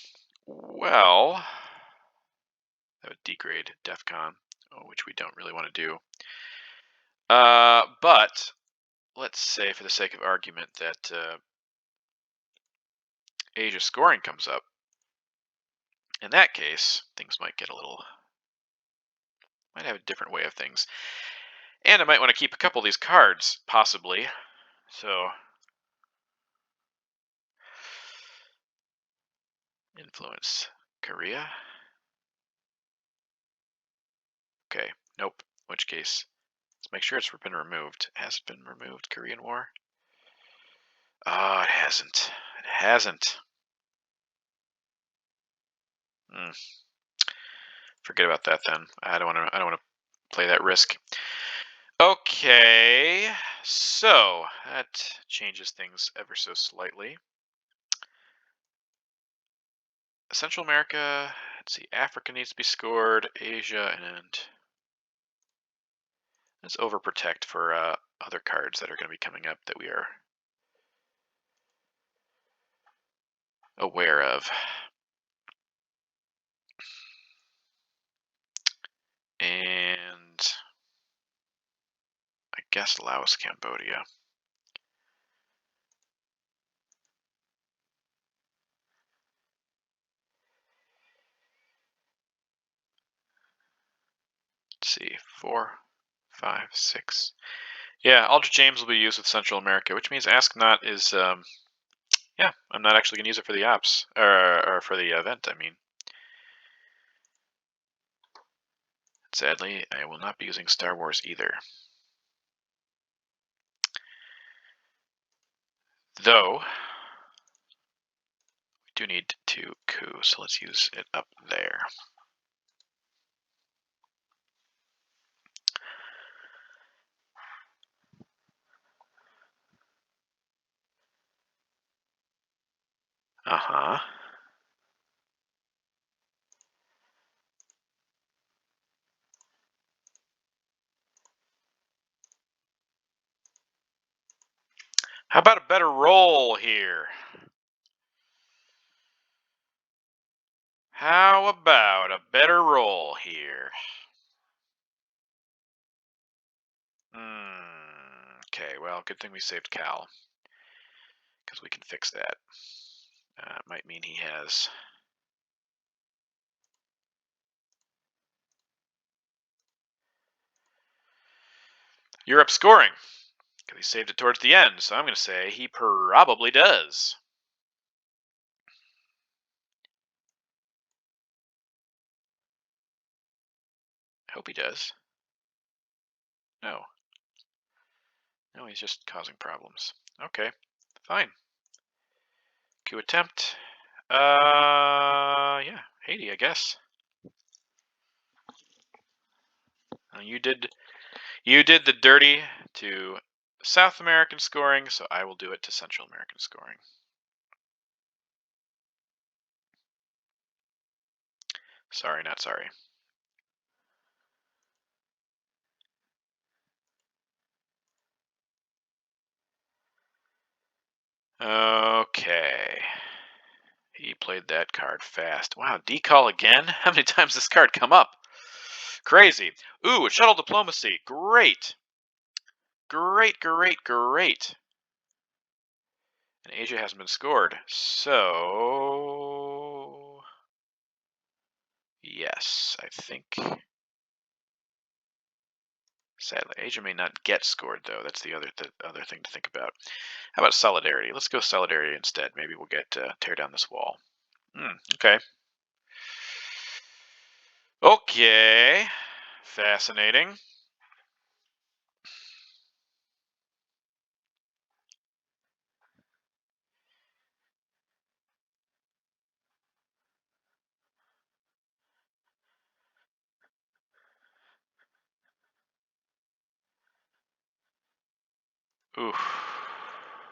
Well, that would degrade DEF CON, which we don't really want to do. But let's say, for the sake of argument, that Asia scoring comes up. In that case, things might get a little... might have a different way of things. And I might want to keep a couple of these cards, possibly. So, influence Korea. Okay, nope. Which case? Let's make sure it's been removed. Has it been removed? Korean War? Oh, it hasn't. It hasn't. Forget about that then. I don't want to play that risk. Okay, so that changes things ever so slightly. Central America, let's see, Africa needs to be scored, Asia, and let's overprotect for other cards that are going to be coming up that we are aware of. And I guess Laos, Cambodia. Let's see, 4, 5, 6. Yeah, Ultra James will be used with Central America, which means Ask Not is, yeah, I'm not actually going to use it for the ops, or for the event, I mean. Sadly, I will not be using Star Wars either. Though, we do need to coup, so let's use it up there. Uh-huh. How about a better roll here? How about a better roll here? Okay, well, good thing we saved Cal, because we can fix that. Might mean he has... Europe scoring, because he saved it towards the end, so I'm going to say he probably does. I hope he does. No. No, he's just causing problems. Okay, fine. Coup attempt. Yeah, Haiti, I guess. You did the dirty to South American scoring, so I will do it to Central American scoring. Sorry, not sorry. Okay. He played that card fast. Wow, decall again? How many times this card come up? Crazy. Ooh, shuttle diplomacy. Great. Great, great, great. And Asia hasn't been scored. So... yes, I think... sadly, Asia may not get scored, though. That's the other thing to think about. How about solidarity? Let's go solidarity instead. Maybe we'll get tear down this wall. Okay. Okay. Fascinating. Oof.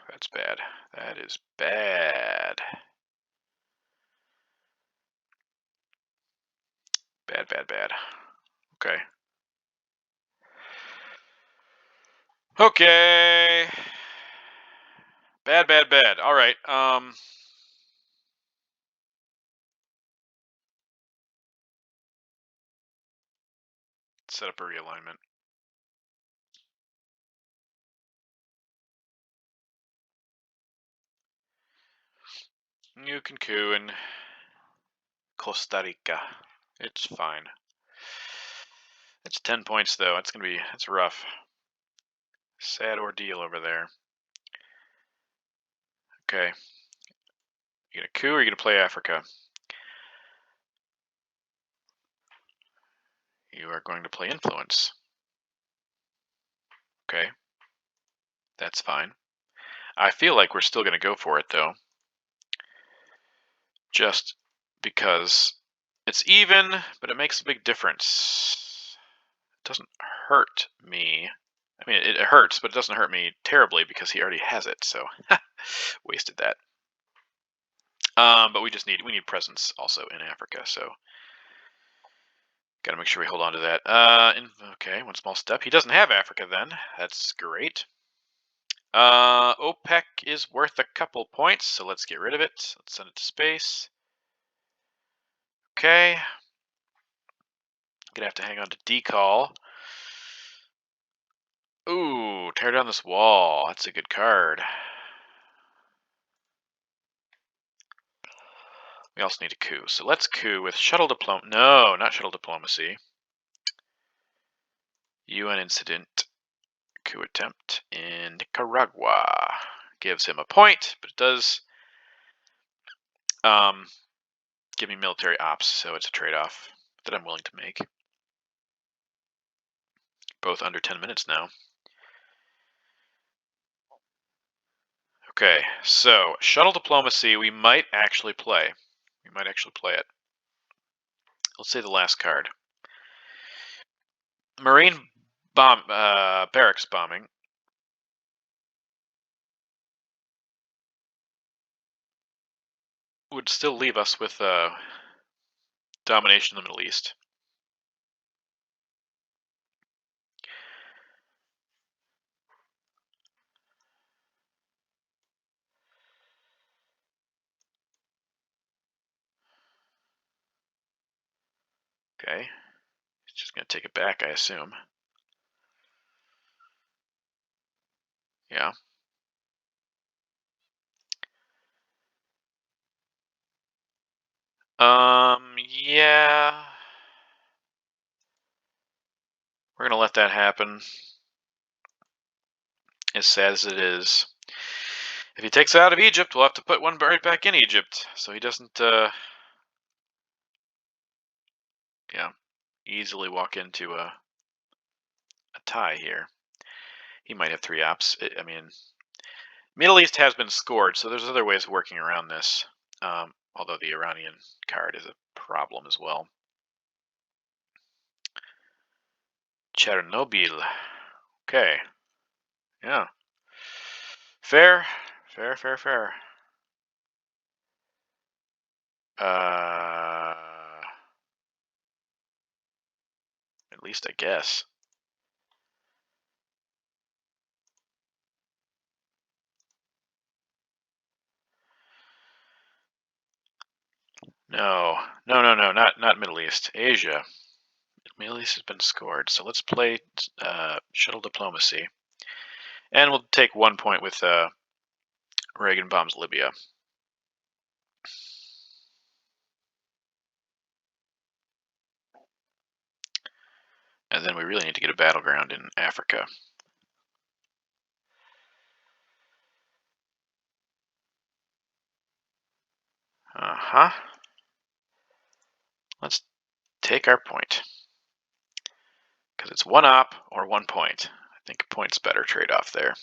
That's bad. That is bad. Bad, bad, bad. Okay. Okay. Bad, bad, bad. All right. Set up a realignment. You can coup in Costa Rica. It's fine. It's 10 points though. That's rough. Sad ordeal over there. Okay. You gonna coup or you gonna play Africa? You are going to play influence. Okay. That's fine. I feel like we're still gonna go for it though. Just because it's even, but it makes a big difference. It doesn't hurt me. I mean, it hurts, but it doesn't hurt me terribly because he already has it, so wasted that. But we need presence also in Africa, so gotta make sure we hold on to that. Okay, one small step. He doesn't have Africa then. That's great. OPEC is worth a couple points, so let's get rid of it. Let's send it to space. Okay. Gonna have to hang on to decall. Ooh, tear down this wall. That's a good card. We also need a coup. So let's coup with shuttle diplomacy. No, not shuttle diplomacy. UN incident. Coup attempt in Nicaragua. Gives him a point, but it does give me military ops, so it's a trade-off that I'm willing to make. Both under 10 minutes now. Okay, so shuttle diplomacy we might actually play. We might actually play it. Let's say the last card. Marine barracks bombing. Would still leave us with domination in the Middle East. Okay. It's just going to take it back, I assume. Yeah. Yeah. We're going to let that happen. As sad as it is. If he takes it out of Egypt, we'll have to put one right back in Egypt. So he doesn't, yeah, easily walk into a tie here. He might have 3 ops. I mean, Middle East has been scored, so there's other ways of working around this. Although the Iranian card is a problem as well. Chernobyl. Okay. Yeah. Fair. Fair, fair, fair. At least I guess. No. No, no, no, not Middle East. Asia. Middle East has been scored, so let's play shuttle diplomacy. And we'll take 1 point with Reagan bombs Libya. And then we really need to get a battleground in Africa. Uh-huh. Let's take our point. Because it's 1 op or 1 point. I think a point's better trade-off there.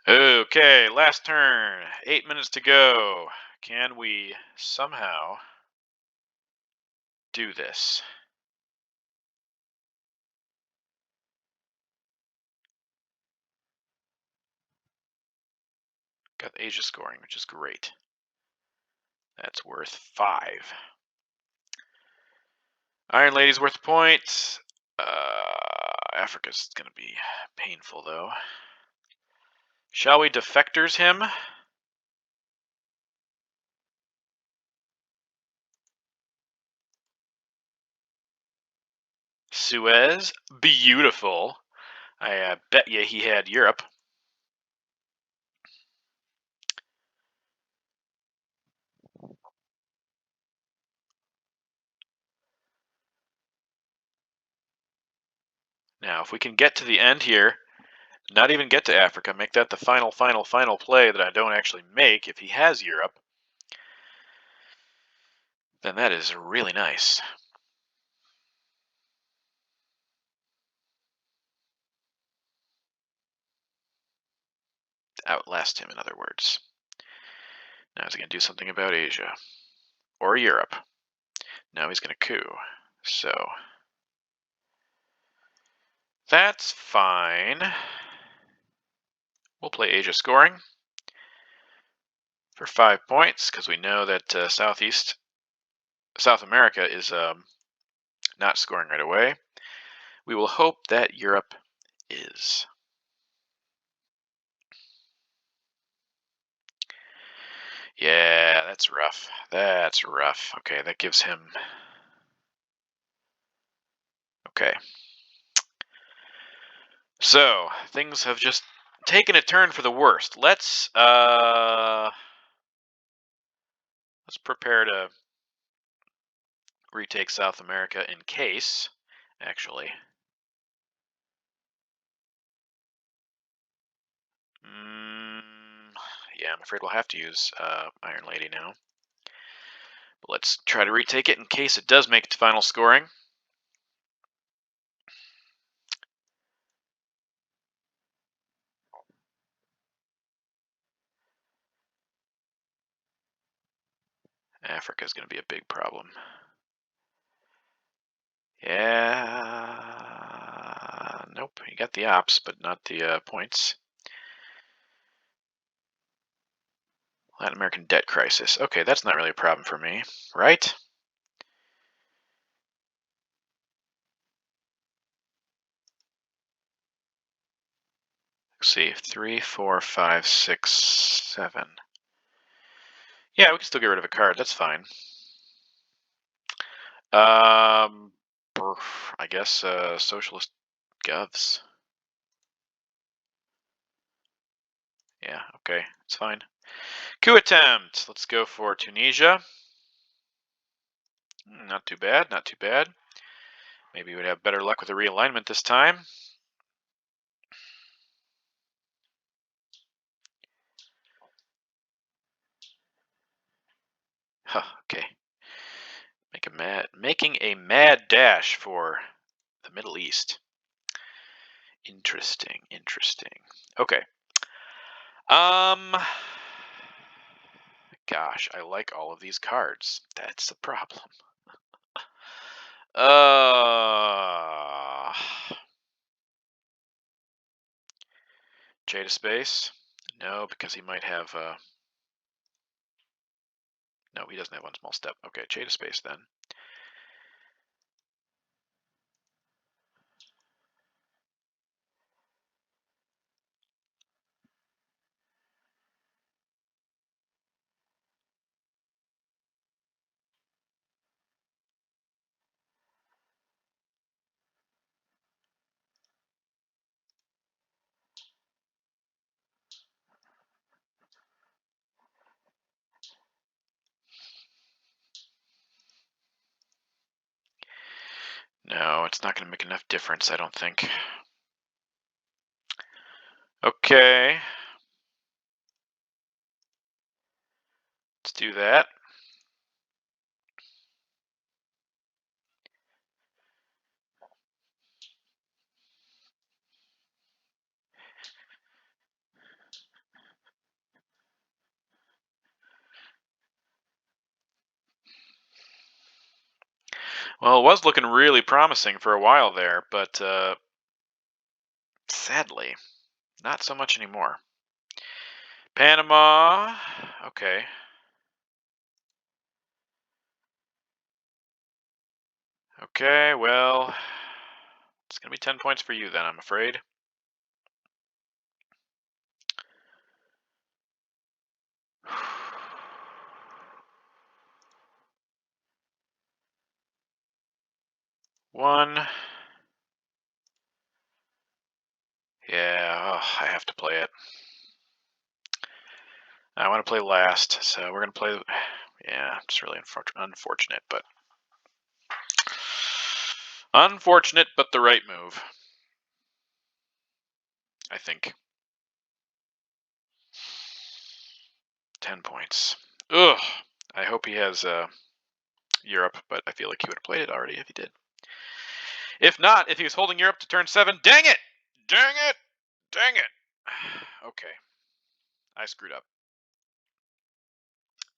Okay, last turn. 8 minutes to go. Can we somehow do this? Got the Asia scoring, which is great. That's worth 5. Iron Lady's worth a point. Africa's going to be painful, though. Shall we defectors him? Suez, beautiful. I bet you he had Europe. Now, if we can get to the end here, Not even get to Africa. Make that the final play that I don't actually make if he has Europe. Then that is really nice. Outlast him, in other words. Now is he going to do something about Asia? Or Europe? No, he's going to coup. So that's fine. We'll play Asia scoring for 5 points, because we know that South America is not scoring right away. We will hope that Europe is. Yeah, that's rough. That's rough. Okay, that gives him... Okay. So, things have just taken a turn for the worst. Let's prepare to retake South America in case, actually. Yeah, I'm afraid we'll have to use Iron Lady now. But let's try to retake it in case it does make it to final scoring. Africa is going to be a big problem. Yeah, nope, you got the ops, but not the points. Latin American debt crisis. Okay, that's not really a problem for me, right? Let's see, 3, 4, 5, 6, 7. Yeah, we can still get rid of a card. That's fine. I guess socialist govs. Yeah, okay, it's fine. Coup attempt. Let's go for Tunisia. Not too bad, not too bad. Maybe we'd have better luck with the realignment this time. Huh, okay. Making a mad dash for the Middle East. Interesting, interesting. Okay. Gosh, I like all of these cards. That's the problem. Jada Space? No, because he might have no, he doesn't have one small step. Okay, Jada Space then. No, it's not going to make enough difference, I don't think. Okay. Let's do that. Well, it was looking really promising for a while there, but sadly, not so much anymore. Panama. Okay. Okay, well, it's going to be 10 points for you then, I'm afraid. One. Yeah, I have to play it. I want to play last, so we're going to play... Yeah, it's really unfortunate, but... Unfortunate, but the right move. I think. 10 points. Ugh. I hope he has Europe, but I feel like he would have played it already if he did. If not, if he was holding Europe to turn 7, dang it! Dang it! Dang it! Okay. I screwed up.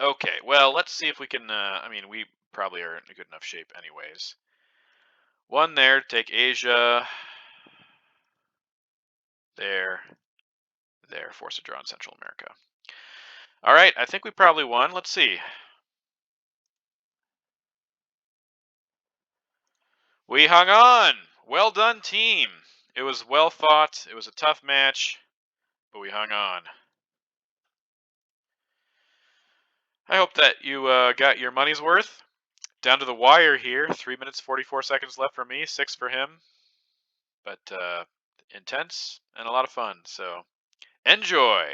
Okay, well, let's see if we can, I mean, we probably are in a good enough shape anyways. One there to take Asia. There. Force a draw in Central America. All right, I think we probably won. Let's see. We hung on. Well done, team. It was well fought. It was a tough match, but we hung on. I hope that you got your money's worth. Down to the wire here. 3 minutes, 44 seconds left for me, 6 for him. But intense and a lot of fun. So enjoy.